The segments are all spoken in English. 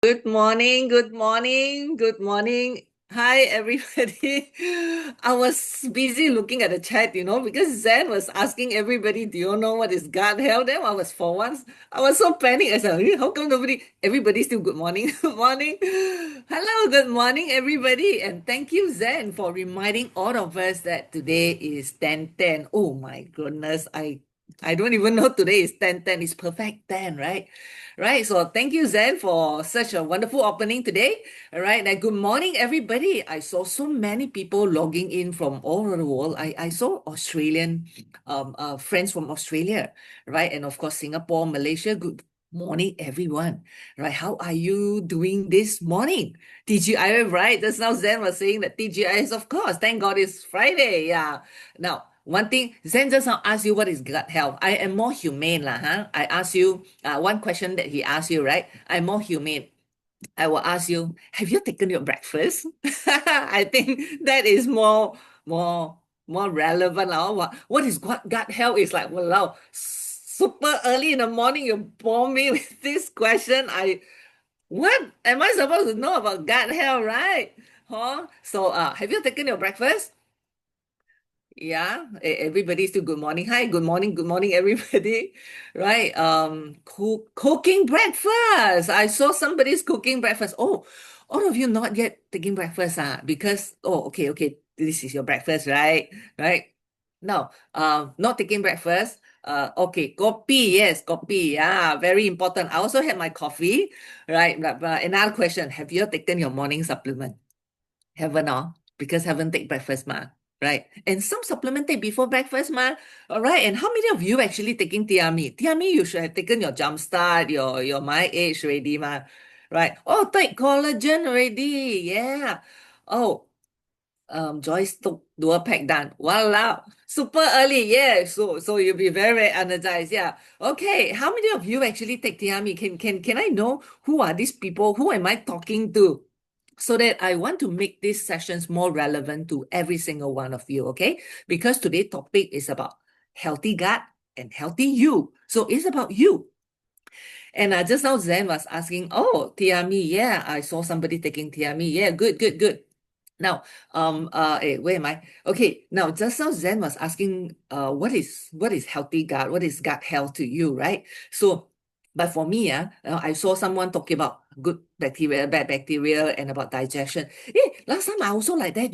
Good morning, good morning, good morning. Hi, everybody. I was busy looking at the chat, because Zen was asking everybody, do you know what is gut health? Then for once, I was so panicked. I said, how come everybody's still good morning, good morning. Hello, good morning, everybody. And thank you, Zen, for reminding all of us that today is 10:10. Oh my goodness, I don't even know today is 10:10. It's perfect 10, right? Right. So thank you, Zen, for such a wonderful opening today. All right. Now, good morning, everybody. I saw so many people logging in from all over the world. I saw Australian friends from Australia, right? And of course, Singapore, Malaysia. Good morning, everyone. Right. How are you doing this morning? TGI, right? Just now Zen was saying that TGI is, of course. Thank God it's Friday. Yeah. Now, one thing, Zen just now asked you what is gut health. I am more humane, lah, huh? I ask you one question that he asked you, right? I'm more humane. I will ask you, have you taken your breakfast? I think that is more, more relevant. What is gut health? Is like, wow, super early in the morning, you bomb me with this question. What am I supposed to know about gut health, right? Huh? So, have you taken your breakfast? Yeah, everybody still good morning. Hi, good morning, everybody. Right? Cooking breakfast. I saw somebody's cooking breakfast. Oh, all of you not yet taking breakfast, because okay, this is your breakfast, right? Right? No, not taking breakfast. Okay, coffee, yes, coffee. Yeah, very important. I also had my coffee, right? But another question: have you taken your morning supplement? Haven't because haven't take breakfast right? And some supplement take before breakfast all right. And how many of you actually taking Tiami? Tiami, you should have taken your jump start, your my age already right? Oh, take collagen already, yeah. Oh, Joyce took dual pack done. Wow, super early, yeah. So you'll be very, very energized, yeah. Okay, how many of you actually take Tiami? Can I know who are these people? Who am I talking to? So that I want to make these sessions more relevant to every single one of you, okay? Because today's topic is about healthy gut and healthy you. So it's about you. And just now Zen was asking, oh, Tiami, yeah, I saw somebody taking Tiami. Yeah, good. Now, where am I? Okay, now just now Zen was asking, what is healthy gut? What is gut health to you, right? So, but for me, I saw someone talking about good bacteria, bad bacteria, and about digestion. Last time I also like that,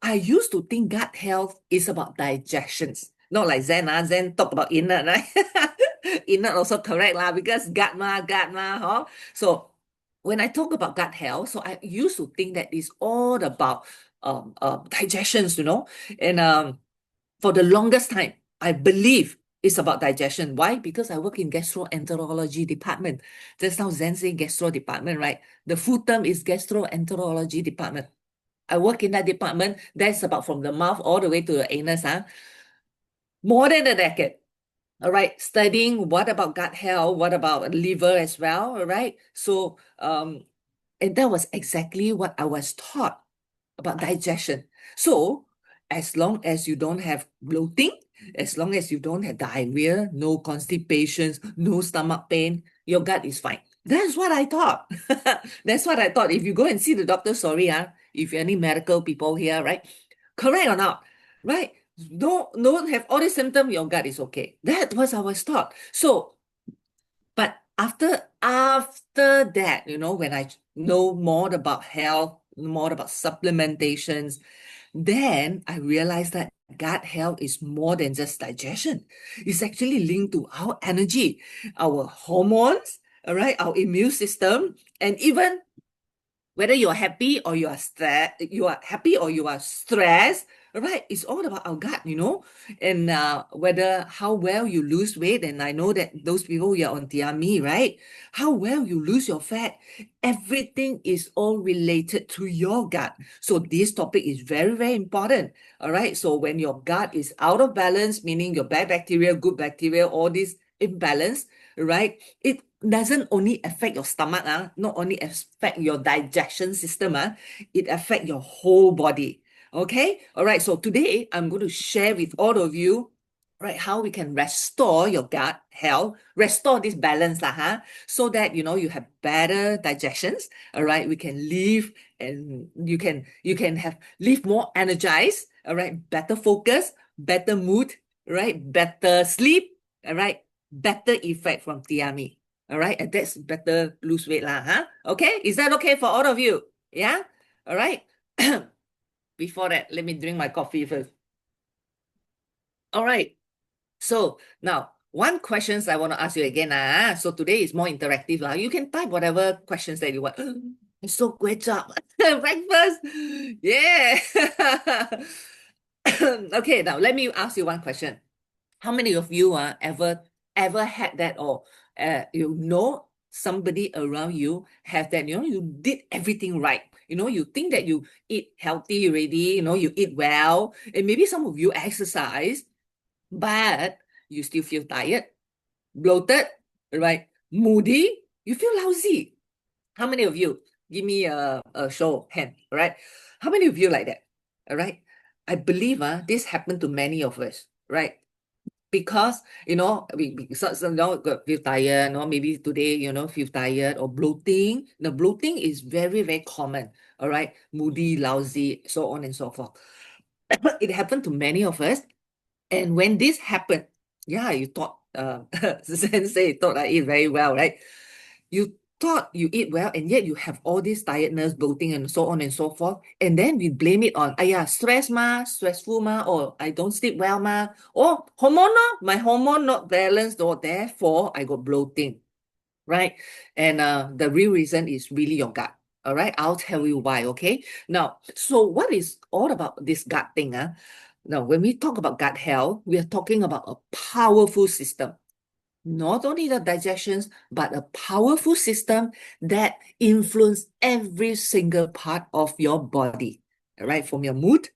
I used to think gut health is about digestions. Not like Zen, Zen talk about inner, right? Inner also correct lah, because gut ma, huh? So when I talk about gut health, so I used to think that it's all about digestions, and for the longest time, I believe it's about digestion. Why? Because I work in gastroenterology department. Just now Zen say gastro department, right? The full term is gastroenterology department. I work in that department. That's about from the mouth all the way to the anus, more than a decade. All right, studying what about gut health, what about liver as well, all right? So, and that was exactly what I was taught about digestion. So, as long as you don't have bloating, as long as you don't have diarrhea, no constipations, no stomach pain, your gut is fine. That's what I thought. That's what I thought. If you go and see the doctor, sorry, if any medical people here, right? Correct or not? Right? Don't have all these symptoms, your gut is okay. That was I was taught. So, but after that, when I know more about health, more about supplementations, then I realized that gut health is more than just digestion. It's actually linked to our energy, our hormones, all right, our immune system, and even whether you're happy or you are happy or you are stressed, right? It's all about our gut, and whether how well you lose weight. And I know that those people who are on Tiami, right? How well you lose your fat, everything is all related to your gut. So this topic is very, very important. All right. So when your gut is out of balance, meaning your bad bacteria, good bacteria, all this imbalance, right? It doesn't only affect your stomach, not only affect your digestion system, it affect your whole body. Okay, all right. So today I'm going to share with all of you right? How we can restore your gut health, restore this balance lah, so that you have better digestions. All right, we can live and you can have live more energized. All right, better focus, better mood, right? Better sleep. All right, better effect from TME. All right, and that's better lose weight lah, Okay, is that okay for all of you? Yeah. All right. Before that, let me drink my coffee first. All right. So now, one questions I want to ask you again. So today is more interactive. You can type whatever questions that you want. It's so great job. Breakfast. Yeah. Okay, now let me ask you one question. How many of you ever had that, or somebody around you have that, you did everything right. You think that you eat healthy already, you eat well, and maybe some of you exercise, but you still feel tired, bloated, right? Moody, you feel lousy. How many of you? Give me a show of hand, right? How many of you like that? All right. I believe this happened to many of us, right? Because feel tired, maybe today, feel tired or bloating. The bloating is very, very common. All right, moody, lousy, so on and so forth. It happened to many of us. And when this happened, yeah, you thought, Sensei thought I eat very well, right? You thought you eat well, and yet you have all this tiredness, bloating, and so on and so forth. And then we blame it on, stress ma, stressful ma, or I don't sleep well ma, or hormone, my hormone not balanced, or therefore I got bloating, right? And the real reason is really your gut. All right, I'll tell you why. Okay. Now, so what is all about this gut thing? Now, when we talk about gut health, we are talking about a powerful system. Not only the digestions, but a powerful system that influence every single part of your body, right? From your mood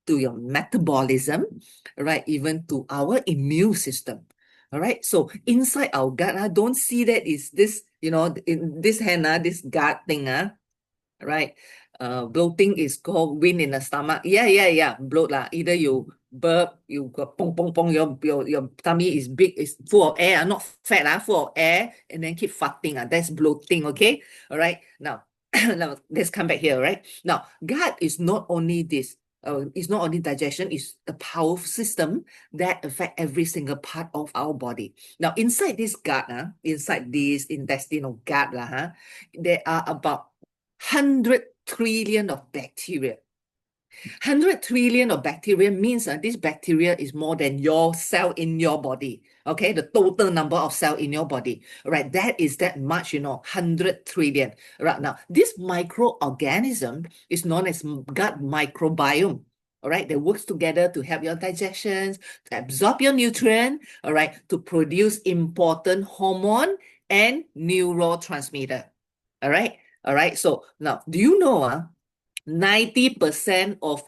to your metabolism, right? Even to our immune system. All right. So inside our gut, don't see that is this, in this hand, this gut thing, right? Bloating is called wind in the stomach. Yeah. Bloat lah. Either you burp, you got pong pong pong, your tummy is big, it's full of air, not fat, full of air, and then keep farting. That's bloating, okay? All right. Now, now let's come back here, right? Now, gut is not only this. It's not only digestion, it's a powerful system that affect every single part of our body. Now, inside this gut, inside this intestinal gut, there are about 100 trillion of bacteria. 100 trillion of bacteria means this bacteria is more than your cell in your body. Okay, the total number of cell in your body. Right, that is that much, 100 trillion. Right now, this microorganism is known as gut microbiome. All right, that works together to help your digestions, to absorb your nutrient, all right, to produce important hormone and neurotransmitter. All right. All right. So now, do you know 90% of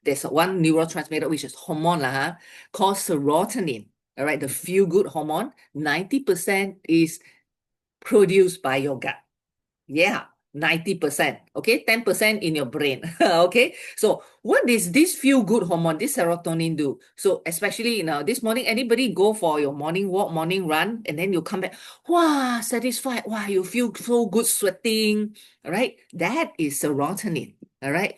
there's one neurotransmitter which is hormone called serotonin. All right, the feel-good hormone. 90% is produced by your gut. Yeah, 90%. Okay, 10% in your brain. Okay, so what does this feel-good hormone, this serotonin do? So especially this morning, anybody go for your morning walk, morning run, and then you come back, wow, satisfied. Wow, you feel so good sweating. All right, that is serotonin. All right,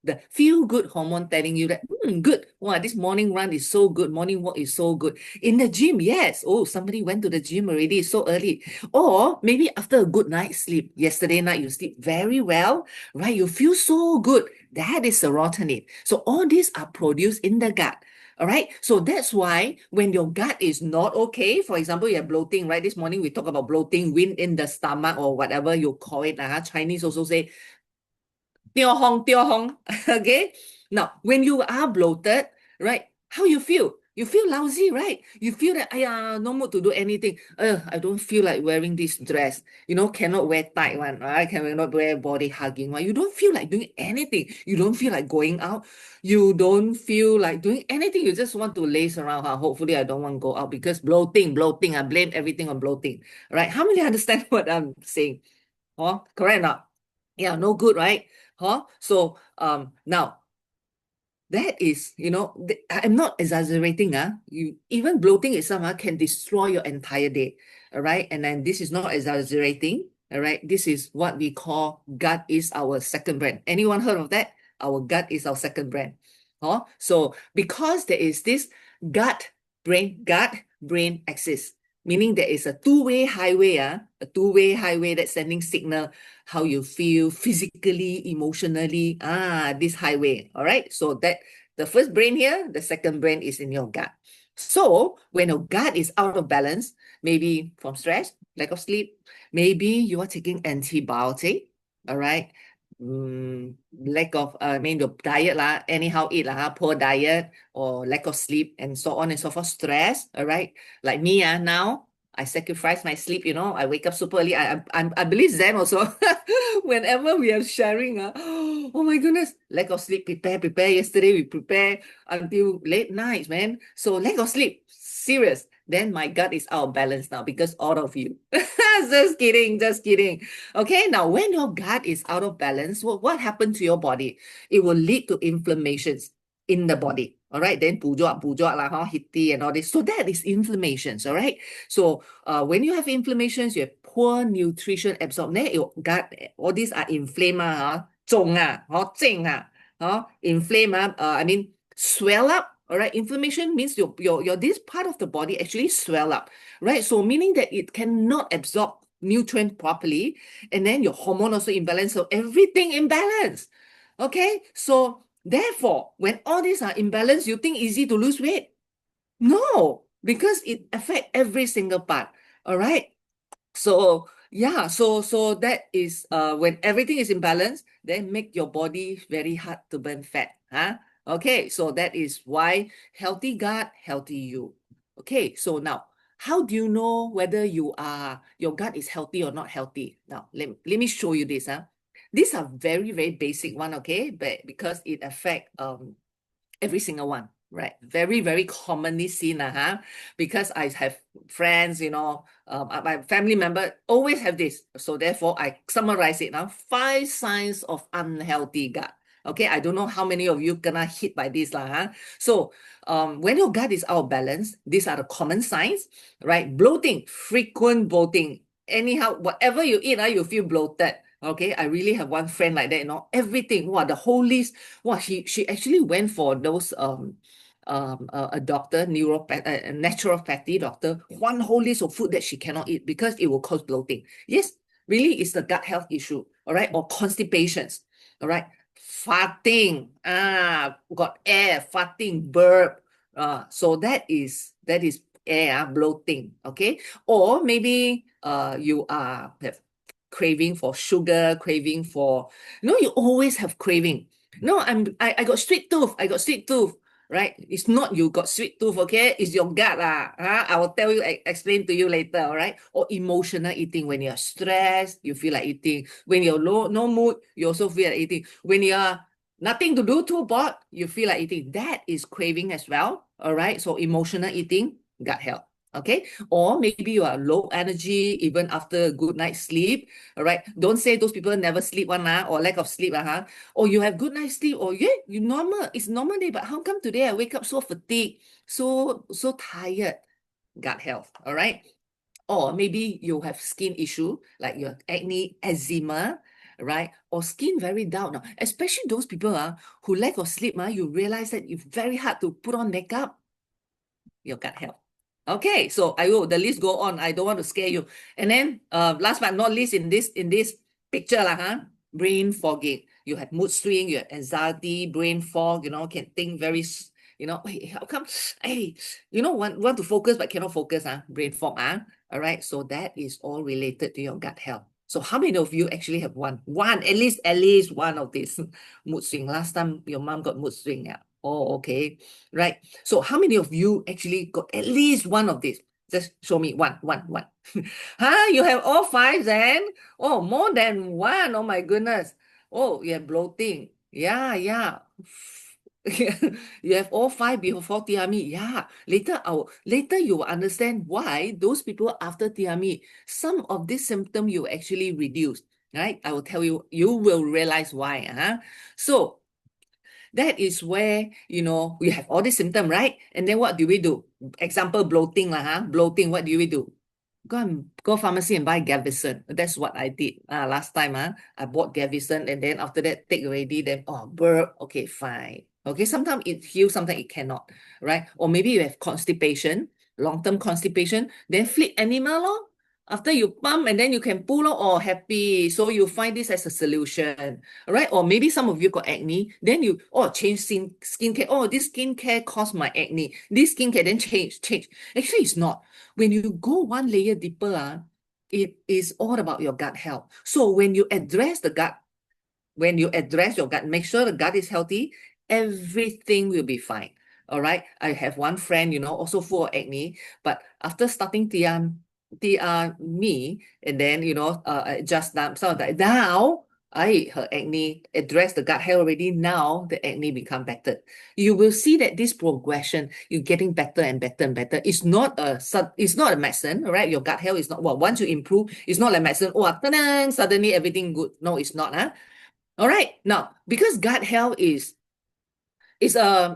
the feel-good hormone telling you that, good. Wow, this morning run is so good. Morning walk is so good. In the gym, yes. Oh, somebody went to the gym already so early. Or maybe after a good night's sleep, yesterday night you sleep very well, right? You feel so good. That is serotonin. So all these are produced in the gut. All right. So that's why when your gut is not okay, for example, you have bloating, right? This morning we talk about bloating, wind in the stomach, or whatever you call it. Chinese also say, teo hong, teo hong. Okay. Now, when you are bloated, right? How you feel? You feel lousy, right? You feel that, no mood to do anything. I don't feel like wearing this dress. Cannot wear tight one, right? Cannot wear body hugging one. You don't feel like doing anything. You don't feel like going out. You don't feel like doing anything. You just want to laze around. Hopefully, I don't want to go out because bloating. I blame everything on bloating, right? How many understand what I'm saying? Correct or not? Yeah, no good, right? So now that is, I'm not exaggerating. Even bloating itself can destroy your entire day. All right. And then this is not exaggerating. All right. This is what we call gut is our second brain. Anyone heard of that? Our gut is our second brain. Oh, so because there is this gut brain axis, meaning there is a two-way highway, a two-way highway that's sending signal how you feel physically, emotionally, this highway. All right. So that the first brain here, the second brain is in your gut. So when your gut is out of balance, maybe from stress, lack of sleep, maybe you are taking antibiotic, all right? Lack of, your diet lah, anyhow eat lah, poor diet or lack of sleep and so on and so forth, stress, all right? Like me, now, I sacrifice my sleep, I wake up super early. I believe Zen also. Whenever we are sharing, oh my goodness, lack of sleep, prepare. Yesterday we prepare until late nights, man. So lack of sleep, serious. Then my gut is out of balance now because all of you. Just kidding. Okay, now when your gut is out of balance, what happened to your body? It will lead to inflammations in the body. All right, then pujok lah, hitty and all this. So that is inflammations. All right. So when you have inflammations, you have poor nutrition absorption. Your gut, all these are inflamed, 肿啊, inflame, swell up. All right, inflammation means your this part of the body actually swell up, right? So meaning that it cannot absorb nutrient properly, and then your hormone also imbalance, so everything imbalance. Okay, so therefore, when all these are imbalanced, you think easy to lose weight? No, because it affects every single part. All right. So yeah, so that is when everything is in balance, then make your body very hard to burn fat. Okay, so that is why healthy gut, healthy you. Okay, so now how do you know whether your gut is healthy or not healthy? Now let me show you this. These are very, very basic one, okay, but because it affect every single one. Right, very, very commonly seen, because I have friends, my family member always have this. So therefore, I summarize it now. 5 signs of unhealthy gut. Okay, I don't know how many of you gonna hit by this, So, when your gut is out of balance, these are the common signs, right? Bloating, frequent bloating. Anyhow, whatever you eat, you feel bloated. Okay, I really have one friend like that, everything. The whole list. She actually went for those a doctor, a naturopathy doctor, one whole list of food that she cannot eat because it will cause bloating. Yes, really, it's the gut health issue, all right, or constipations, all right, farting, got air, farting, burp, so that is air, bloating, okay, or maybe you have craving for sugar, craving for, you always have craving. No, I got sweet tooth. Right? It's not you got sweet tooth, okay? It's your gut. I will tell you, explain to you later, all right? Or emotional eating. When you're stressed, you feel like eating. When you're no mood, you also feel like eating. When you're nothing to do, too bored, you feel like eating. That is craving as well, all right? So emotional eating, gut health, okay? Or maybe you are low energy even after a good night's sleep, all right? Don't say those people never sleep or lack of sleep, or you have good night's sleep, or you normal, it's normal day, but how come today I wake up so fatigued, so tired? Gut health, all right? Or maybe you have skin issue, like your acne, eczema, right? Or skin very dull. Now, especially those people who lack of sleep, you realize that it's very hard to put on makeup. Your gut health. Okay, so the list go on. I don't want to scare you. And then last but not least in this picture, brain fogging. You have mood swing, you have anxiety, brain fog, can think very, hey, how come? Hey, want to focus but cannot focus, brain fog, all right. So that is all related to your gut health. So how many of you actually have one, at least one of these mood swing? Last time your mom got mood swing, yeah. Oh, okay, right. So how many of you actually got at least one of these? Just show me one. You have all 5 then? Oh, more than one. Oh my goodness. Oh, you have bloating. Yeah. You have all 5 before TME. Yeah. Later you will understand why those people after TME, some of these symptoms you actually reduce. Right? I will tell you, you will realize why. So That is where, we have all the symptom, right? And then what do we do? Example, bloating lah, huh? Bloating, what do we do? Go pharmacy and buy Gavison. That's what I did last time. I bought Gavison and then after that take already, then burp. Okay, fine. Okay, sometimes it heals, sometimes it cannot, right? Or maybe you have constipation, long-term constipation, then flip animal lor. After you pump and then you can pull out, happy. So you find this as a solution, right? Or maybe some of you got acne, then you change skincare. This skincare caused my acne. This skincare then change. Actually, it's not. When you go one layer deeper, it is all about your gut health. So when you address the gut, when you address your gut, make sure the gut is healthy, everything will be fine. All right. I have one friend, also full of acne, but after starting me, and then, just now, so that now her acne address the gut health already. Now the acne become better. You will see that this progression, you're getting better and better and better. It's not a medicine, right? Your gut health is not, once you improve, it's not like medicine. Suddenly everything good. No, it's not. All right. Now, because gut health is very,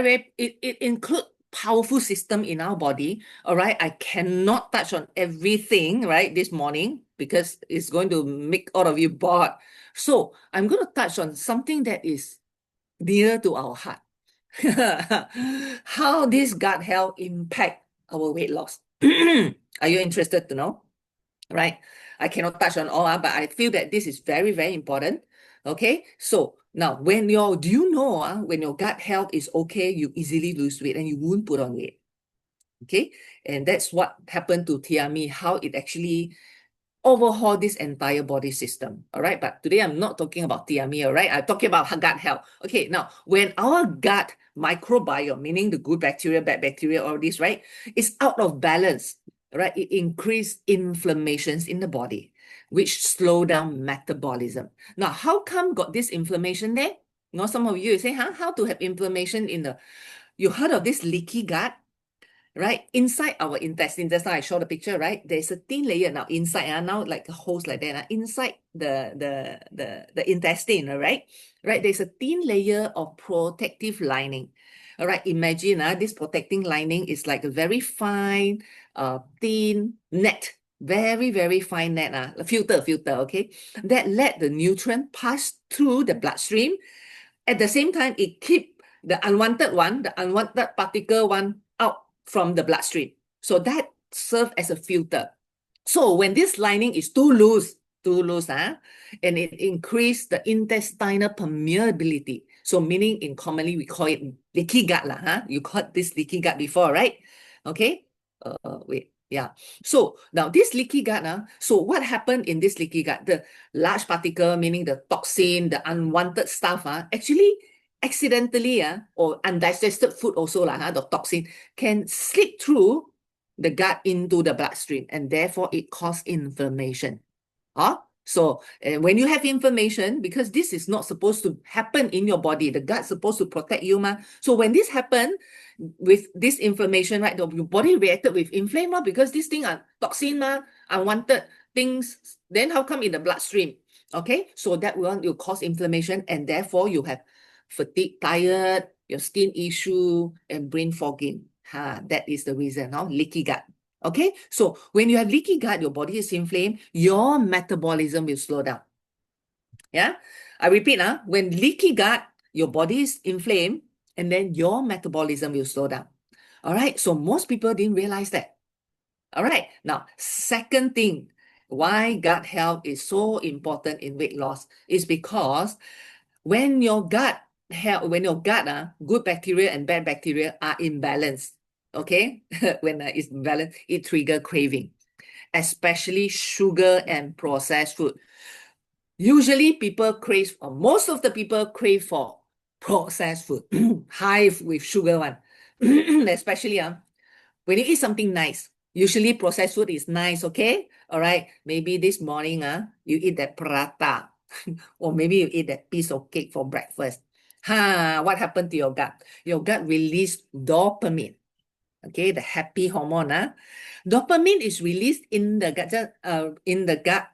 very, it includes powerful system in our body. All right. I cannot touch on everything, right, this morning because it's going to make all of you bored. So I'm going to touch on something that is dear to our heart. How this gut health impact our weight loss. Are you interested to know? Right? I cannot touch on all, but I feel that this is very, very important. Okay, so now when your gut health is okay, you easily lose weight and you won't put on weight. Okay, and that's what happened to Tiami, how it actually overhaul this entire body system. All right, but today I'm not talking about Tiami. All right, I'm talking about gut health. Okay, now when our gut microbiome, meaning the good bacteria, bad bacteria, all this, right, is out of balance, right, it increases inflammations in the body, which slow down metabolism. Now, how come got this inflammation there? Some of you say, how to have inflammation in the, you heard of this leaky gut? Right? Inside our intestine, that's how I show the picture, right? There's a thin layer now inside, now like a hose like that, inside the intestine, right? Right, there's a thin layer of protective lining. All right, imagine this protecting lining is like a very fine, thin net, very, very fine net, a filter, okay? That let the nutrient pass through the bloodstream. At the same time, it keep the unwanted particle one out from the bloodstream. So that serves as a filter. So when this lining is too loose, and it increase the intestinal permeability. So meaning in commonly we call it leaky gut You heard this leaky gut before, right? Okay. Wait. Yeah. So now this leaky gut, so what happened in this leaky gut? The large particle, meaning the toxin, the unwanted stuff, actually accidentally or undigested food also the toxin can slip through the gut into the bloodstream, and therefore it causes inflammation. So when you have inflammation, because this is not supposed to happen in your body, the gut's supposed to protect you, So when this happened with this inflammation, right, your body reacted with inflame, because this thing are toxin, unwanted things. Then how come in the bloodstream? Okay, so that will cause inflammation, and therefore you have fatigue, tired, your skin issue, and brain fogging. That is the reason, leaky gut. Okay, so when you have leaky gut, your body is inflamed, your metabolism will slow down. Yeah, I repeat, when leaky gut, your body is inflamed, and then your metabolism will slow down. All right, so most people didn't realize that. All right, now, second thing, why gut health is so important in weight loss is because when your gut good bacteria and bad bacteria are imbalanced, okay, when it's imbalanced, it trigger craving, especially sugar and processed food. Usually people crave, or most of the people crave for processed food, high with sugar one, especially when you eat something nice. Usually processed food is nice, okay? All right, maybe this morning you eat that prata, or maybe you eat that piece of cake for breakfast. What happened to your gut? Your gut released dopamine, okay, the happy hormone. Dopamine is released in the gut,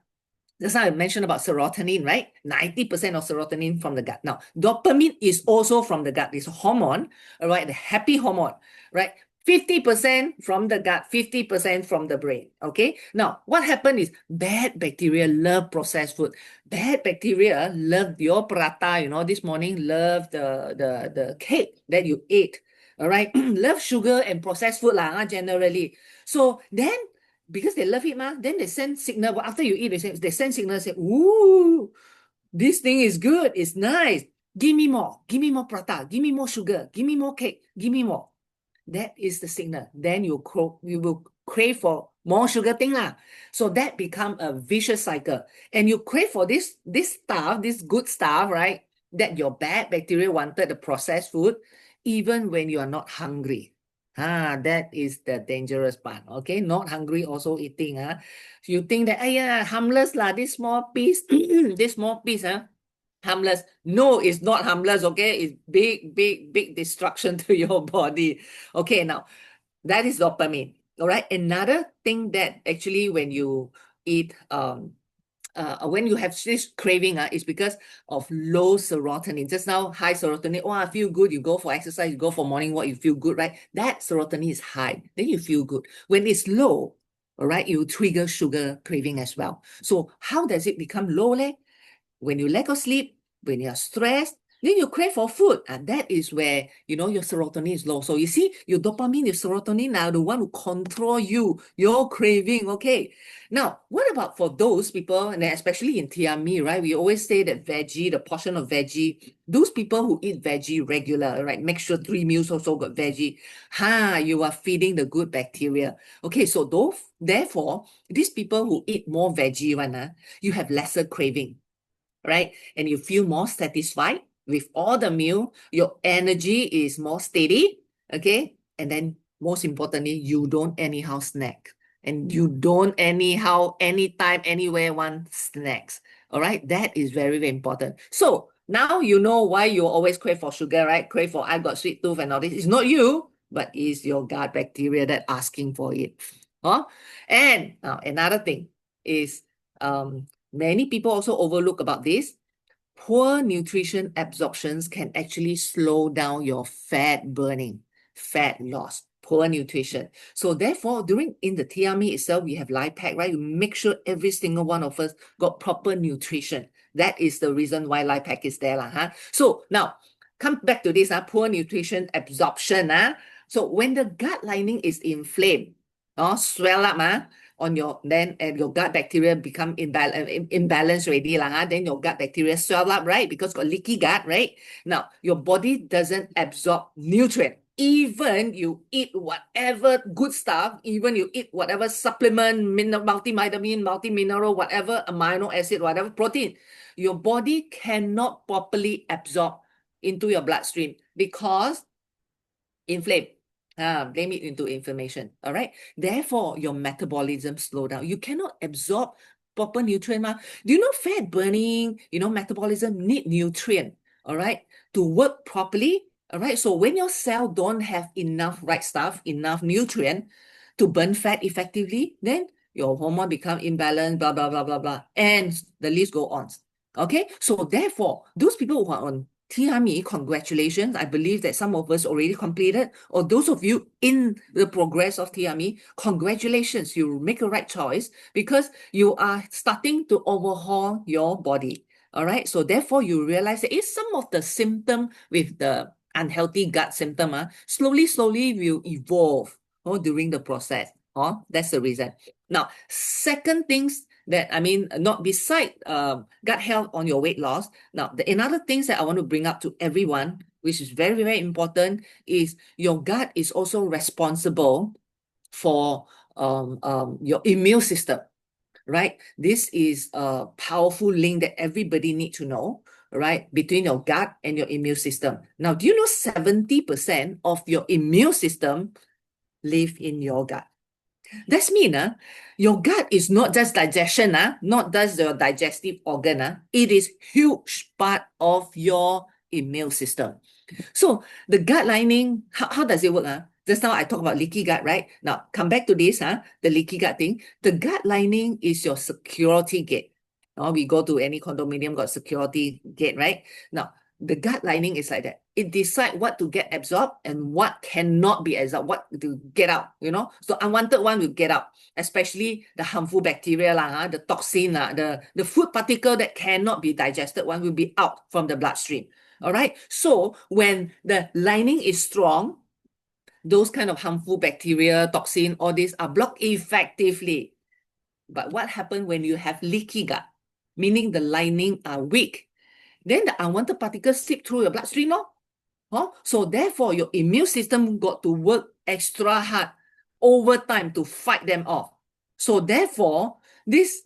Just now I mentioned about serotonin, right? 90% of serotonin from the gut. Now, dopamine is also from the gut. It's a hormone, all right? The happy hormone, right? 50% from the gut, 50% from the brain. Okay. Now, what happened is bad bacteria love processed food. Bad bacteria love your prata, this morning, love the cake that you ate. All right. Love sugar and processed food generally. So then because they love it, then they send signal. Well, after you eat, they send signal, say, ooh, this thing is good, it's nice. Give me more prata, give me more sugar, give me more cake, give me more. That is the signal. Then you will crave for more sugar thing lah. So that become a vicious cycle. And you crave for this stuff, this good stuff, right? That your bad bacteria wanted, the processed food, even when you are not hungry. That is the dangerous part. Okay, not hungry, also eating. You think that, harmless lah, this small piece, this small piece, harmless. No, it's not harmless, okay? It's big, big, big destruction to your body. Okay, now that is dopamine. All right. Another thing that actually when you eat, when you have this craving, is because of low serotonin. Just now, high serotonin. Oh, I feel good. You go for exercise, you go for morning walk, you feel good, right? That serotonin is high. Then you feel good. When it's low, all right, you trigger sugar craving as well. So how does it become low, leh? When you lack of sleep, when you're stressed, then you crave for food. And that is where, your serotonin is low. So you see, your dopamine, your serotonin are the one who control your craving, okay? Now, what about for those people, and especially in TME, right? We always say that veggie, the portion of veggie, those people who eat veggie regular, right? Make sure 3 meals also got veggie. You are feeding the good bacteria. Okay, so therefore, these people who eat more veggie you have lesser craving, right? And you feel more satisfied with all the meal. Your energy is more steady, okay? And then most importantly, you don't anyhow snack. And you don't anyhow, anytime, anywhere want snacks. All right? That is very, very important. So now you know why you always crave for sugar, right? Crave for I got sweet tooth and all this. It's not you, but it's your gut bacteria that asking for it. And another thing is many people also overlook about this. Poor nutrition absorptions can actually slow down your fat burning, fat loss, poor nutrition. So therefore, in the TME itself, we have life pack, right? You make sure every single one of us got proper nutrition. That is the reason why life pack is there. So now, come back to this, poor nutrition absorption. So when the gut lining is inflamed, swell up, on your gut bacteria become imbalance already then your gut bacteria swell up, right? Because got leaky gut, right? Now your body doesn't absorb nutrient. Even you eat whatever good stuff, even you eat whatever supplement, multivitamin, multimineral, whatever amino acid, whatever protein, your body cannot properly absorb into your bloodstream because inflamed. Blame it into inflammation. All right. Therefore, your metabolism slow down. You cannot absorb proper nutrient. Do you know fat burning, metabolism need nutrient, all right, to work properly. All right. So when your cell don't have enough right stuff, enough nutrient to burn fat effectively, then your hormone become imbalanced, blah, blah, blah, blah, blah. And the list go on. Okay. So therefore, those people who are on TME, congratulations. I believe that some of us already completed, or those of you in the progress of TME, congratulations. You make a right choice because you are starting to overhaul your body. All right. So therefore, you realize that some of the symptom with the unhealthy gut symptom, slowly will evolve during the process. That's the reason. Now, second things that, not beside gut health on your weight loss. Now, another things that I want to bring up to everyone, which is very, very important, is your gut is also responsible for your immune system, right? This is a powerful link that everybody need to know, right? Between your gut and your immune system. Now, do you know 70% of your immune system live in your gut? That's mean, your gut is not just digestion, not just your digestive organ. It is huge part of your immune system. So the gut lining, how does it work? Just now I talked about leaky gut, right? Now come back to this, the leaky gut thing. The gut lining is your security gate. Or we go to any condominium, got security gate, right? Now, the gut lining is like that. It decides what to get absorbed and what cannot be absorbed, what to get out, So unwanted one will get out, especially the harmful bacteria, the toxin, the food particle that cannot be digested one will be out from the bloodstream. All right. So when the lining is strong, those kind of harmful bacteria, toxin, all these are blocked effectively. But what happens when you have leaky gut, meaning the lining are weak? Then the unwanted particles slip through your bloodstream, no? So therefore, your immune system got to work extra hard over time to fight them off. So therefore, this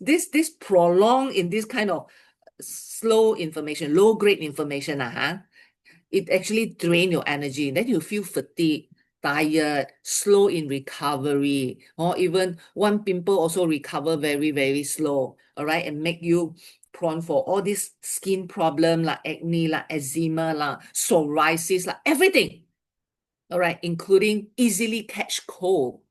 prolonged in this kind of slow inflammation, low-grade inflammation, it actually drain your energy. Then you feel fatigued, tired, slow in recovery, or even one pimple also recover very, very slow, all right, and make you prone for all these skin problem, like acne, like eczema, like psoriasis, like everything, all right, including easily catch cold,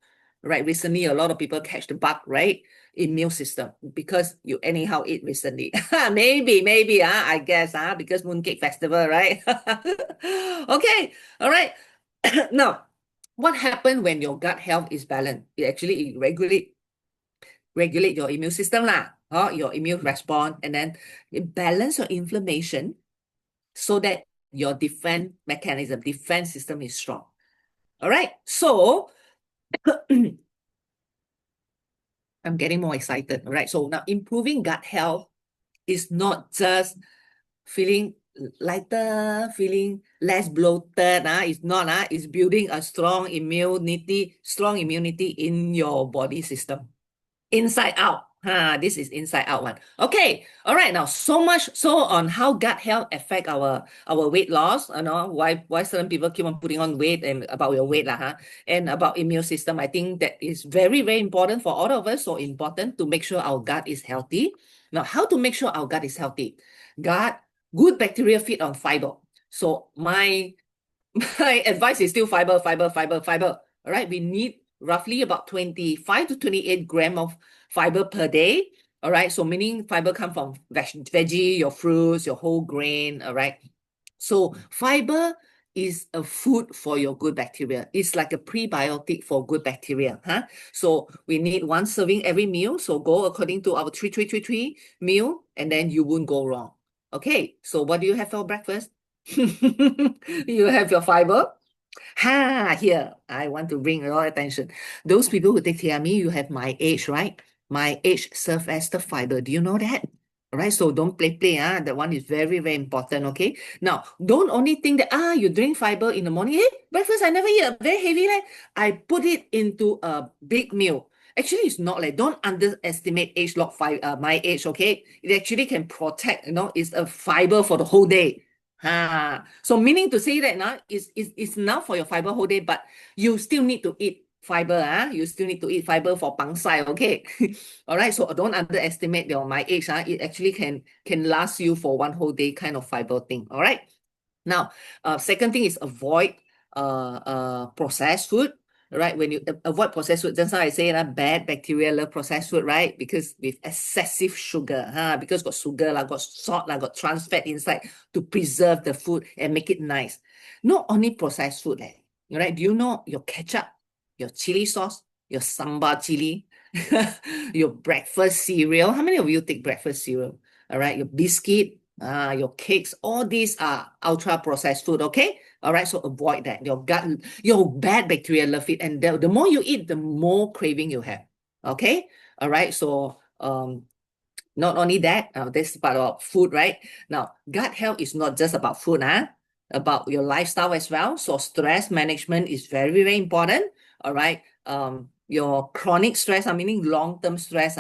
right? Recently, a lot of people catch the bug, right? Immune system, because you anyhow eat recently. maybe, I guess, because Mooncake Festival, right? Okay, all right. Now, what happens when your gut health is balanced? It actually regulate your immune system your immune response, and then it balance your inflammation so that your defense system is strong. All right, so I'm getting more excited. All right, so now improving gut health is not just feeling lighter, feeling less bloated. It's not. It's building a strong immunity in your body system. Inside out. This is inside out one. Okay. All right. Now, so much so on how gut health affect our weight loss. Why certain people keep on putting on weight and about your weight and about immune system. I think that is very, very important for all of us. So important to make sure our gut is healthy. Now, how to make sure our gut is healthy? Good bacteria feed on fiber. So my advice is still fiber. All right. We need roughly about 25 to 28 grams of fiber per day. All right. So meaning fiber come from veggie, your fruits, your whole grain. All right. So fiber is a food for your good bacteria. It's like a prebiotic for good bacteria. So we need one serving every meal. So go according to our 3 meal, and then you won't go wrong. Okay. So what do you have for breakfast? You have your fiber. Here, I want to bring your attention. Those people who take TME, you have my age, right? My age serve as the fiber. Do you know that? All right, so don't play. That one is very, very important, okay? Now, don't only think that, you drink fiber in the morning. Hey, breakfast, I never eat very heavy, right? I put it into a big meal. Actually, it's not like, don't underestimate age log my age, okay? It actually can protect, it's a fiber for the whole day. So meaning to say that now it's enough for your fiber whole day, but you still need to eat fiber. You still need to eat fiber for pangsai, okay? All right, so don't underestimate my age. It actually can last you for one whole day kind of fiber thing. All right. Now, second thing is avoid processed food. Right, when you avoid processed food, just now I say bad bacteria love processed food, right? Because with excessive sugar, because got sugar, got salt, got trans fat inside to preserve the food and make it nice. Not only processed food, right? Do you know your ketchup, your chili sauce, your sambal chili, your breakfast cereal? How many of you take breakfast cereal? All right, your biscuit, your cakes, all these are ultra processed food, okay? All right, so avoid that. Your gut, your bad bacteria love it, and the more you eat, the more craving you have. Okay, all right. So not only that, this part of food, right? Now, gut health is not just about food, about your lifestyle as well. So stress management is very, very important. All right. Your chronic stress, meaning long-term stress,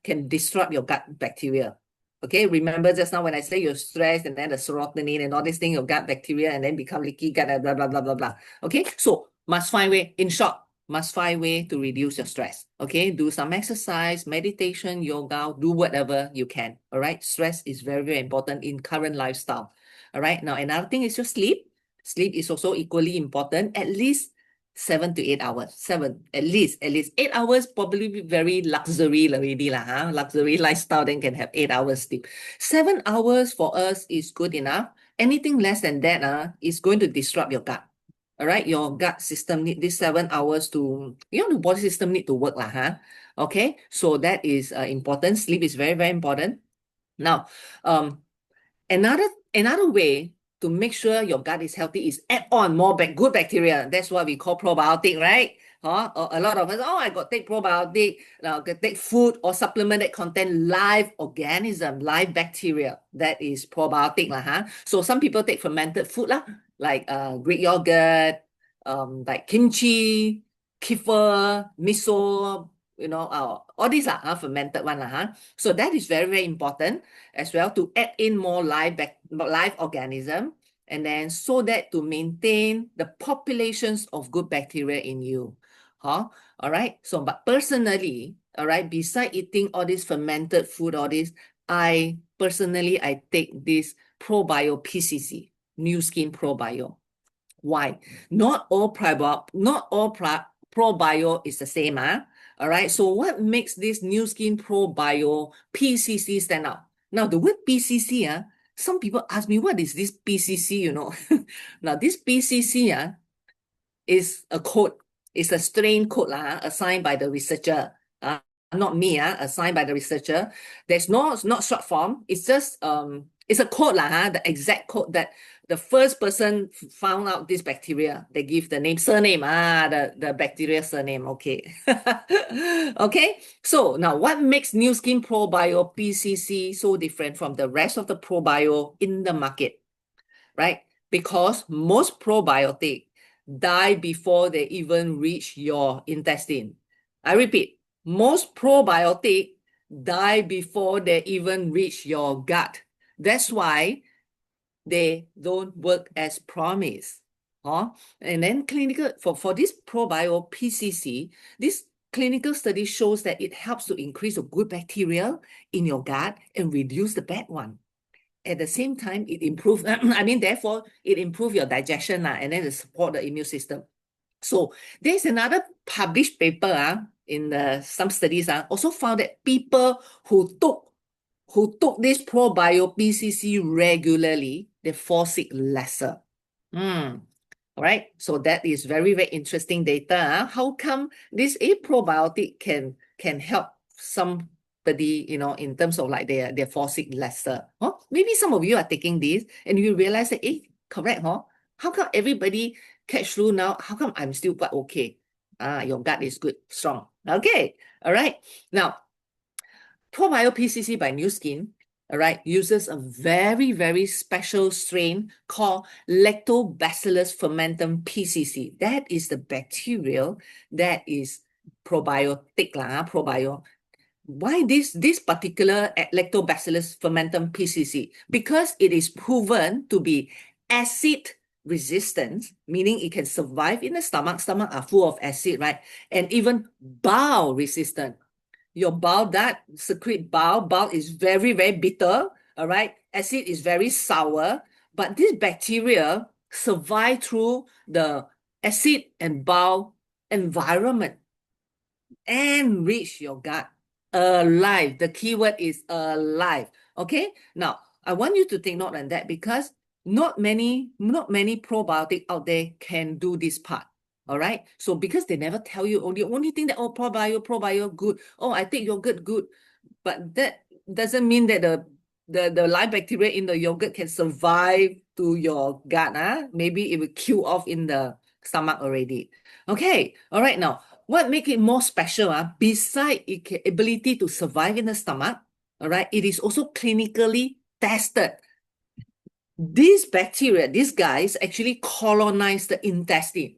can disrupt your gut bacteria. Okay, remember just now when I say you're stressed and then the serotonin and all these things, your gut bacteria and then become leaky gut, blah, blah, blah, blah, blah. Okay, so must find way, in short, must find way to reduce your stress. Okay, do some exercise, meditation, yoga, do whatever you can. All right, stress is very, very important in current lifestyle. All right, now another thing is your sleep. Sleep is also equally important. At least 7 to 8 hours. At least 8 hours, probably be very luxury already lah, huh? Luxury lifestyle, then can have 8 hours sleep. 7 hours for us is good enough. Anything less than that is going to disrupt your gut. All right, your gut system need this 7 hours to, the body system need to work lah, huh? Okay, so that is important. Sleep is very, very important. Now, another way to make sure your gut is healthy is add on more good bacteria. That's what we call probiotic, right? A lot of us, I got take probiotic, got take food or supplement that contain live organism, live bacteria. That is probiotic lah, huh? So some people take fermented food lah, like Greek yogurt, like kimchi, kefir, miso, all these are fermented one lah, huh? So that is very, very important as well to add in more live organism, and then so that to maintain the populations of good bacteria in you. All right. So, but personally, all right, beside eating all this fermented food, all this, I take this probio PCC, New Skin Probio. Why? Not all probio is the same. All right. So what makes this New Skin Probio PCC stand out? Now, the word PCC, some people ask me, what is this PCC, Now, this PCC is a code. It's a strain code assigned by the researcher. Not me, assigned by the researcher. It's not short form. It's just, it's a code, the exact code that the first person found out this bacteria. They give the surname, the bacteria surname, okay. Okay, so now what makes New Skin Probio PCC so different from the rest of the probio in the market, right? Because most probiotic die before they even reach your intestine. I repeat, most probiotic die before they even reach your gut. That's why they don't work as promised. And then clinical, for this probio PCC, this clinical study shows that it helps to increase the good bacteria in your gut and reduce the bad one. At the same time, it improves, therefore, it improves your digestion and then it support the immune system. So there's another published paper in some studies also found that people who took this probio PCC regularly, they fall sick lesser. All right, so that is very, very interesting data. How come this probiotic can help somebody, in terms of like they fall sick lesser? Maybe some of you are taking this and you realize that, correct, how come everybody catch flu now? How come I'm still quite okay? Your gut is good, strong. Okay, all right. Now, probio PCC by New Skin, all right, uses a very, very special strain called Lactobacillus fermentum PCC. That is the bacteria that is probiotic probio. Why this particular Lactobacillus fermentum PCC? Because it is proven to be acid resistant, meaning it can survive in the stomach. Stomach are full of acid, right? And even bowel resistant. Your bowel, that secrete bowel is very, very bitter, all right? Acid is very sour, but this bacteria survive through the acid and bowel environment and reach your gut alive. The keyword is alive, okay? Now, I want you to take note on that because not many probiotic out there can do this part. All right. So because they never tell you, only thing that, probio good. I take yogurt good. But that doesn't mean that the live bacteria in the yogurt can survive to your gut. Maybe it will kill off in the stomach already. Okay. All right. Now, what makes it more special? Besides its ability to survive in the stomach, all right, it is also clinically tested. These bacteria, these guys actually colonize the intestine.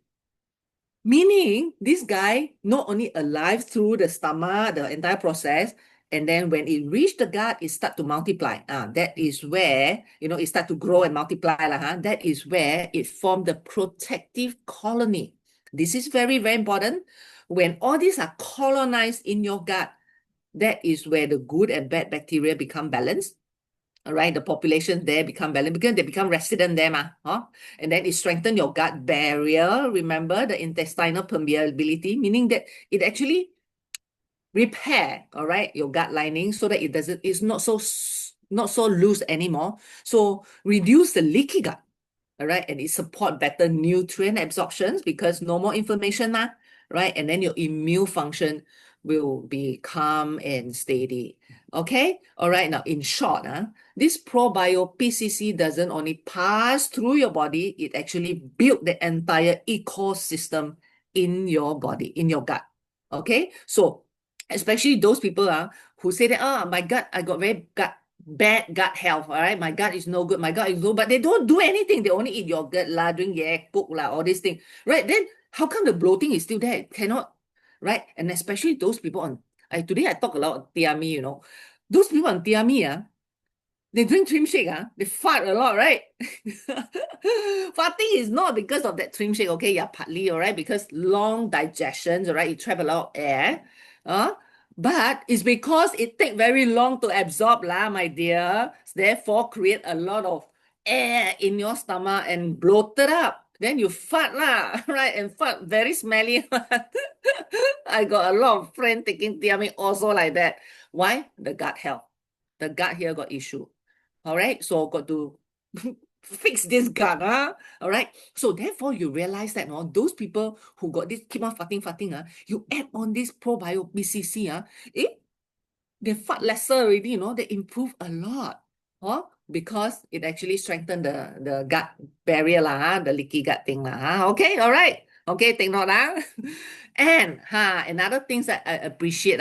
Meaning, this guy not only alive through the stomach, the entire process, and then when it reach the gut, it start to multiply. That is where, it start to grow and multiply. That is where it form the protective colony. This is very, very important. When all these are colonized in your gut, that is where the good and bad bacteria become balanced. all right, the population there become balanced because they become resident there, huh? And then it strengthens your gut barrier. Remember the intestinal permeability, meaning that it actually repair, all right, your gut lining so that it's not so loose anymore. So reduce the leaky gut, all right, and it support better nutrient absorptions because no more inflammation, right? And then your immune function will be calm and steady. Okay, all right. Now, in short, this probio PCC doesn't only pass through your body; it actually build the entire ecosystem in your body, in your gut. Okay, so especially those people who say that, oh, my gut, I got very bad gut health, all right? My gut is no good, my gut is no, but they don't do anything. They only eat yogurt, drink cook, all these things, right? Then how come the bloating is still there? It cannot, right? And especially those people today I talk a lot of TME, those people on TME, they drink trim shake, they fart a lot, right? Farting is not because of that trim shake, okay? Yeah, partly, all right, because long digestions, all right, you trap a lot of air, but it's because it take very long to absorb, my dear. Therefore, create a lot of air in your stomach and bloated up. Then you fart, right? And fart very smelly. I got a lot of friends taking thiamine also like that. Why? The gut health. The gut here got issue. All right, so got to fix this gut, all right. So therefore, you realize that those people who got this keep on farting, you add on this probiotic BCC, they fart lesser already, they improve a lot, because it actually strengthened the gut barrier, the leaky gut thing, okay, all right, okay, take note, and another things that I appreciate,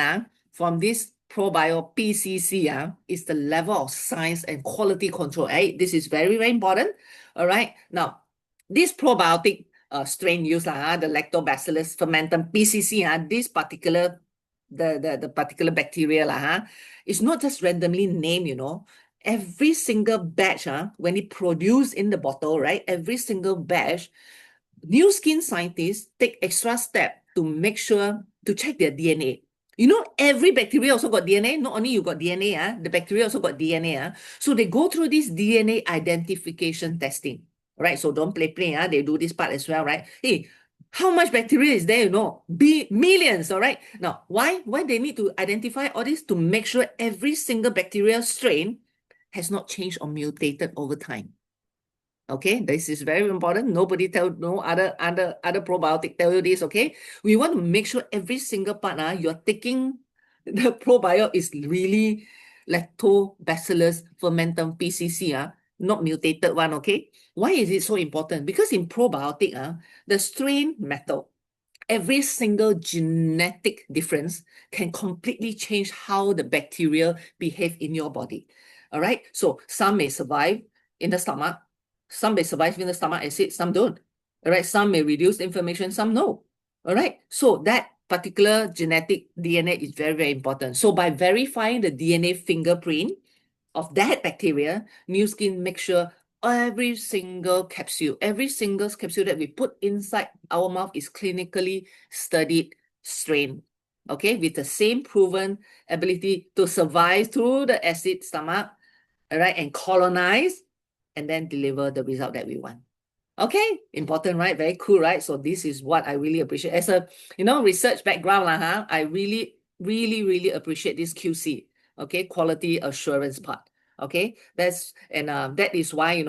from this probiotic PCC, is the level of science and quality control, right? This is very, very important, all right. Now, this probiotic strain used, the Lactobacillus fermentum PCC, this particular the particular bacteria it's not just randomly named, every single batch, when it produced in the bottle, right? Every single batch, New Skin scientists take extra step to make sure to check their DNA. Every bacteria also got DNA. Not only you got DNA, the bacteria also got DNA. So they go through this DNA identification testing, right? So don't play. They do this part as well, right? Hey, how much bacteria is there? Millions, all right? Now, why they need to identify all this? To make sure every single bacterial strain has not changed or mutated over time. Okay, this is very important. Nobody no other probiotic tell you this, okay? We want to make sure every single part you're taking the probiotic is really Lactobacillus fermentum PCC, not mutated one, okay? Why is it so important? Because in probiotic, the strain matter. Every single genetic difference can completely change how the bacteria behave in your body. All right, so some may survive in the stomach, some may survive in the stomach acid, some don't. All right, some may reduce inflammation, some no. All right, so that particular genetic DNA is very, very important. So by verifying the DNA fingerprint of that bacteria, New Skin makes sure every single capsule that we put inside our mouth is clinically studied strain, okay, with the same proven ability to survive through the acid stomach, all right, and colonize, and then deliver the result that we want. Okay, important, right? Very cool, right? So this is what I really appreciate. As a, research background, I really, really, really appreciate this QC, okay, quality assurance part. Okay, that is why,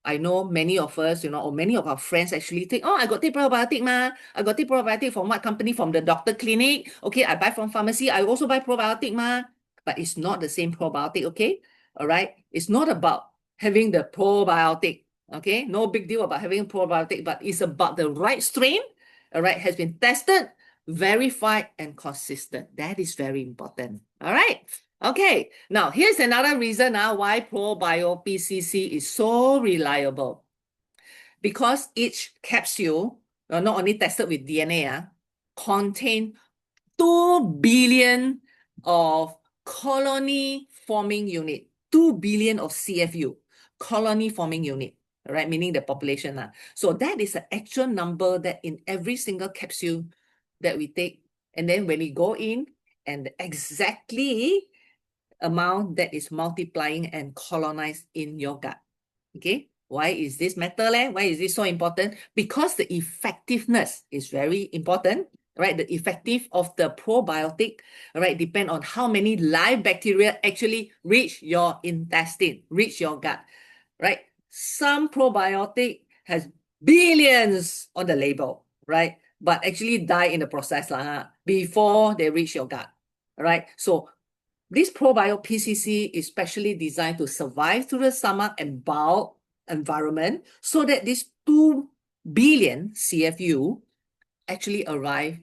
I know many of us, or many of our friends actually think, oh, I got the probiotic, I got the probiotic from what company? From the doctor clinic. Okay, I buy from pharmacy. I also buy probiotic, but it's not the same probiotic, okay? All right, it's not about having the probiotic. Okay, no big deal about having a probiotic, but it's about the right strain, all right, has been tested, verified, and consistent. That is very important. All right. Okay, now here's another reason why probio PCC is so reliable. Because each capsule, not only tested with DNA, contain 2 billion of colony forming unit, 2 billion of CFU, colony forming unit, right? Meaning the population. So that is an actual number that in every single capsule that we take. And then when we go in and exactly amount that is multiplying and colonized in your gut. Okay, why is this matter leh? Why is this so important? Because the effectiveness is very important, right? The effective of the probiotic, right, depend on how many live bacteria actually reach your intestine, reach your gut, right? Some probiotic has billions on the label, right? But actually die in the process before they reach your gut, right? So this probiotic PCC is specially designed to survive through the stomach and bowel environment so that this 2 billion CFU actually arrive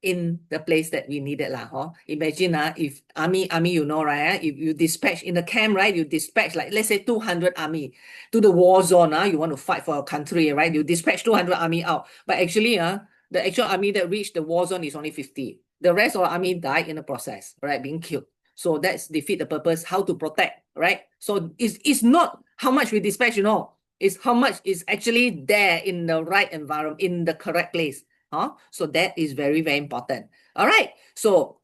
in the place that we needed lah. Imagine if army, you know, right? If you dispatch in the camp, right? You dispatch like, let's say 200 army to the war zone. You want to fight for your country, right? You dispatch 200 army out. But actually, the actual army that reached the war zone is only 50. The rest of the army died in the process, right? Being killed. So that's defeat the purpose, how to protect, right? So it's not how much we dispatch, you know, it's how much is actually there in the right environment, in the correct place. So that is very, very important. All right. So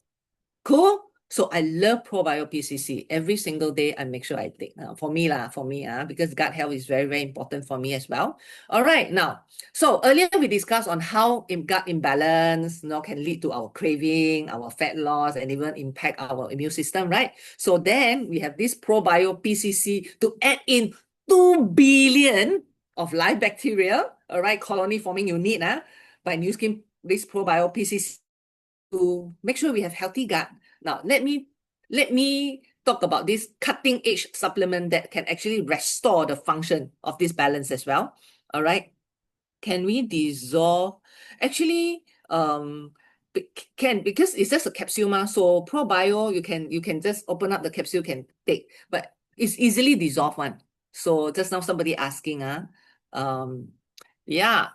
cool. So I love probiotic PCC. Every single day I make sure I take. For me, because gut health is very, very important for me as well. All right. Now, so earlier we discussed on how gut imbalance, can lead to our craving, our fat loss, and even impact our immune system, right? So then we have this probiotic PCC to add in 2 billion of live bacteria, all right, colony forming unit, by using this probiotic PCC to make sure we have healthy gut. Now, let me talk about this cutting edge supplement that can actually restore the function of this balance as well. All right. Can we dissolve? Actually, can, because it's just a capsule, so probio, you can just open up the capsule, can take, but it's easily dissolved one. So just now somebody asking, yeah,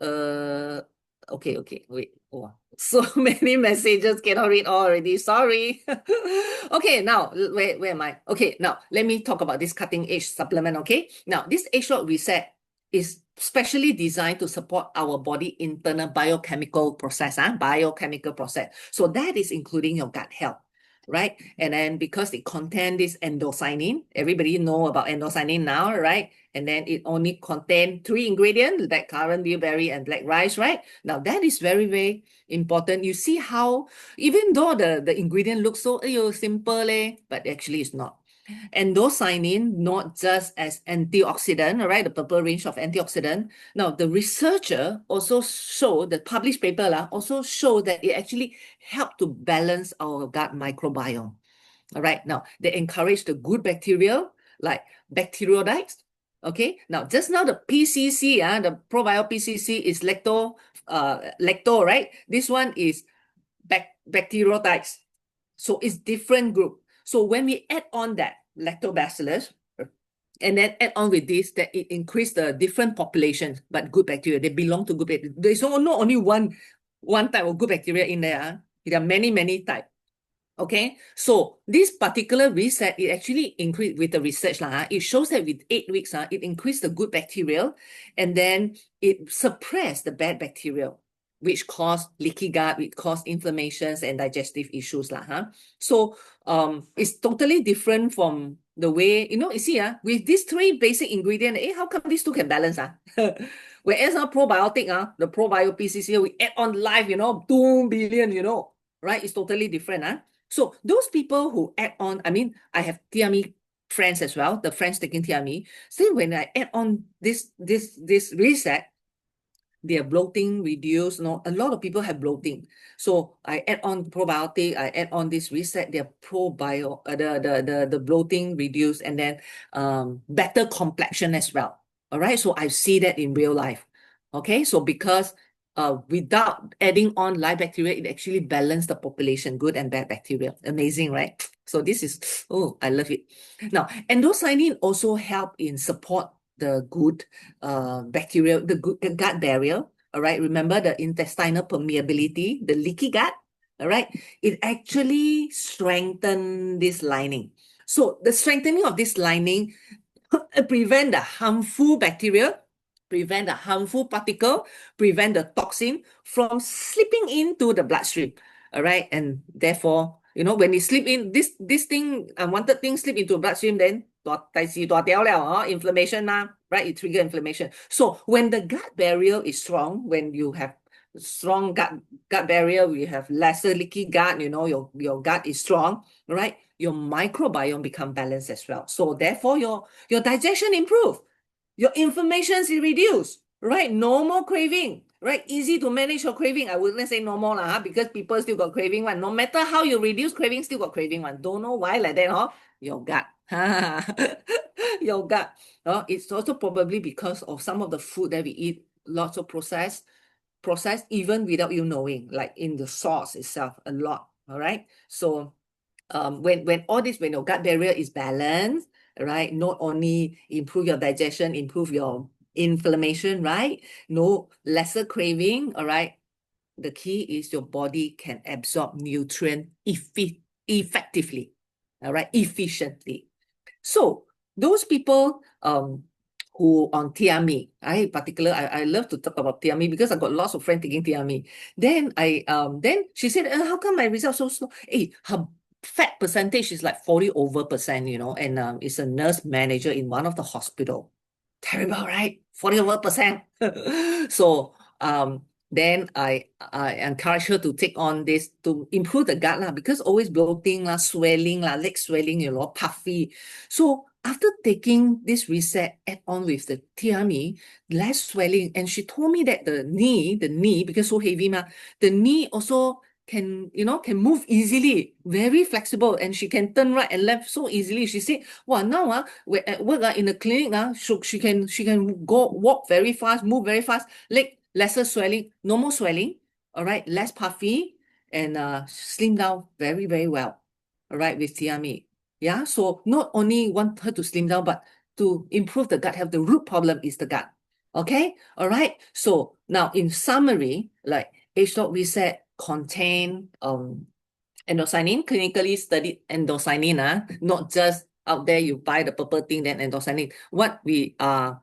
okay, wait. Oh, so many messages, cannot read all already. Sorry. Okay, now where am I? Okay, now let me talk about this cutting edge supplement. Okay, now this age-short reset is specially designed to support our body internal biochemical process. So that is including your gut health, right? And then because it contains this endocyanin, everybody know about endocyanin now, right? And then it only contains 3 ingredients, blackcurrant, bilberry, and black rice, right? Now that is very, very important. You see how, even though the ingredient looks so simple, but actually it's not. Endocyanin, not just as antioxidant, all right, the purple range of antioxidant. Now, the researcher also show, the published paper also show that it actually help to balance our gut microbiome. All right, now they encourage the good bacteria like bacteroides. Okay, now just now the PCC, the probiotic PCC is lacto, right? This one is bacteroides. So it's different group. So when we add on that lactobacillus, and then add on with this, that it increase the different populations, but good bacteria, they belong to good bacteria. There's not only one type of good bacteria in there. There are many, many types. Okay, so this particular reset, it actually increased with the research. It shows that with 8 weeks, it increased the good bacteria, and then it suppressed the bad bacteria, which cause leaky gut, which cause inflammations and digestive issues. So it's totally different from the way, you see, with these 3 basic ingredients, how come these 2 can balance? Whereas probiotic, the probiotic PCC, we add on live, 2 billion, right? It's totally different. So those people who add on, I mean, I have TME friends as well, the friends taking TME. See, when I add on this reset, their bloating reduced. A lot of people have bloating. So I add on probiotic, I add on this reset, their the bloating reduced, and then better complexion as well. All right, so I see that in real life. Okay, so because without adding on live bacteria, it actually balanced the population, good and bad bacteria. Amazing, right? So this is, I love it. Now, endocyanin also help in support the good bacteria, the good gut barrier. All right, remember the intestinal permeability, the leaky gut. All right, it actually strengthens this lining. So the strengthening of this lining prevent the harmful bacteria, prevent the harmful particle, prevent the toxin from slipping into the bloodstream. All right, and therefore When you sleep in this thing, unwanted thing slip into bloodstream, then inflammation right? It trigger inflammation. So when the gut barrier is strong, when you have strong gut barrier, we have lesser leaky gut, your gut is strong, right? Your microbiome become balanced as well. So therefore your digestion improve, your inflammation is reduced, right? No more craving, right? Easy to manage your craving. I wouldn't say no more lah, because people still got craving one. No matter how you reduce craving, still got craving one. Don't know why like that, huh? Your gut. Your gut. It's also probably because of some of the food that we eat, lots of processed even without you knowing, like in the sauce itself, a lot. All right. So when your gut barrier is balanced, right, not only improve your digestion, improve your inflammation, right, no lesser craving, all right, the key is your body can absorb nutrient effectively, all right, efficiently. So those people who on Tiami, I love to talk about Tiami because I got lots of friends taking Tiami. Then she said, how come my results so slow? Hey, her fat percentage is like 40 over percent, and is a nurse manager in one of the hospital. Terrible, right? 40 over percent. So then I encourage her to take on this to improve the gut lah, because always bloating lah, swelling lah, leg swelling, puffy. So after taking this reset add on with the Tiami, less swelling, and she told me that the knee, because so heavy ma, the knee also can move easily, very flexible, and she can turn right and left so easily. She said, wow, now we're at work in the clinic, she can go walk very fast, move very fast, leg lesser swelling, no more swelling, all right, less puffy, and slim down very, very well, all right, with Tiami. Yeah, so not only want her to slim down, but to improve the gut health. The root problem is the gut. Okay, all right. So now in summary, like H-Dog Reset contain endocyanine, clinically studied endocyanine, not just out there you buy the purple thing, then endocyanine. What we are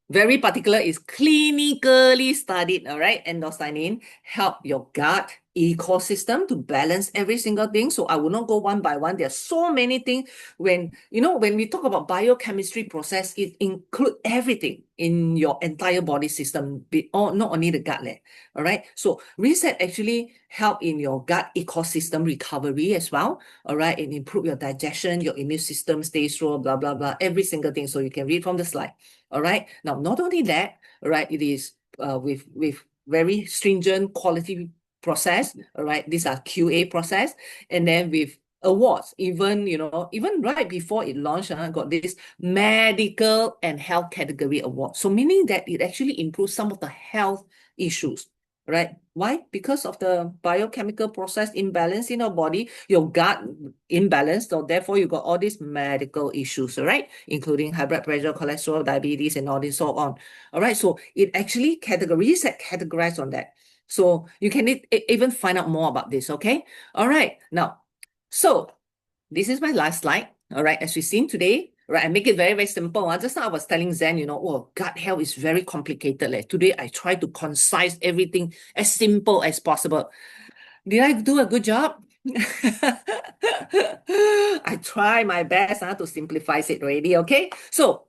very particular is clinically studied, all right? Endocyanine help your gut ecosystem to balance every single thing. So I will not go one by one. There are so many things. When we talk about biochemistry process, it include everything in your entire body system, not only the gut. All right. So reset actually help in your gut ecosystem recovery as well. All right. And improve your digestion, your immune system stays strong, blah, blah, blah, every single thing. So you can read from the slide. All right. Now, not only that, right, it is with very stringent quality process. All right. These are QA process. And then with awards, even right before it launched, got this medical and health category award. So meaning that it actually improves some of the health issues. Right? Why? Because of the biochemical process imbalance in our body, your gut imbalance, so therefore you got all these medical issues, all right? Including high blood pressure, cholesterol, diabetes, and all this so on. All right, so it actually categorized on that. So you can even find out more about this, okay? All right, now, so this is my last slide, all right, as we've seen today. Right, I make it very, very simple. Just now I was telling Zen, gut health is very complicated. Today I try to concise everything as simple as possible. Did I do a good job? I try my best to simplify it already, okay? So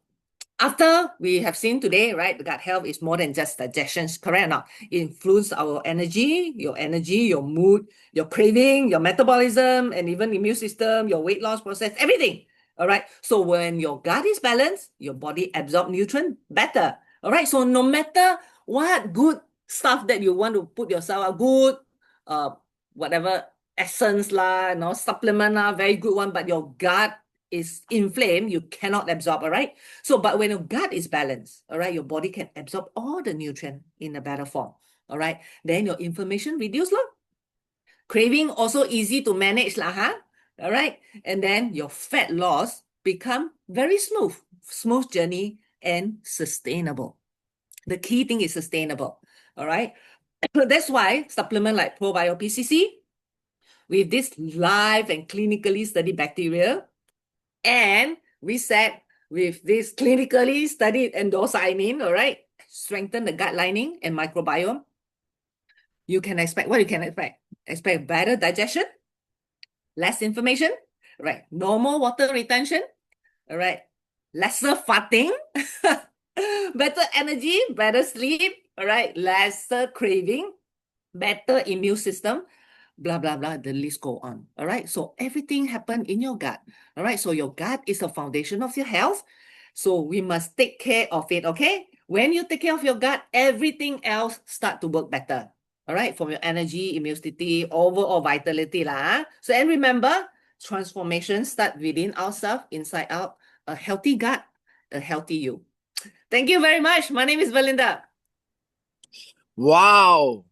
after we have seen today, right, the gut health is more than just digestion, correct or not? It influences our energy, your mood, your craving, your metabolism, and even immune system, your weight loss process, everything. All right. So when your gut is balanced, your body absorbs nutrient better. All right. So no matter what good stuff that you want to put yourself, a good whatever essence lah, supplement lah, very good one, but your gut is inflamed, you cannot absorb, all right? So, but when your gut is balanced, all right, your body can absorb all the nutrient in a better form, all right? Then your inflammation reduce lah. Craving also easy to manage lah, all right? And then your fat loss become very smooth journey and sustainable. The key thing is sustainable, all right? That's why supplement like Probio PCC with this live and clinically studied bacteria, and reset with this clinically studied endocyanine, all right, strengthen the gut lining and microbiome. You can expect, what you can expect? Expect better digestion, less inflammation, right? Normal water retention, all right? Lesser farting, better energy, better sleep, all right? Lesser craving, better immune system, blah, blah, blah. The list go on, all right? So everything happened in your gut, all right? So your gut is the foundation of your health. So we must take care of it, okay? When you take care of your gut, everything else start to work better. All right, from your energy, immunity, overall vitality lah. So and remember, transformation start within ourselves, inside out. A healthy gut, a healthy you. Thank you very much. My name is Belinda. Wow.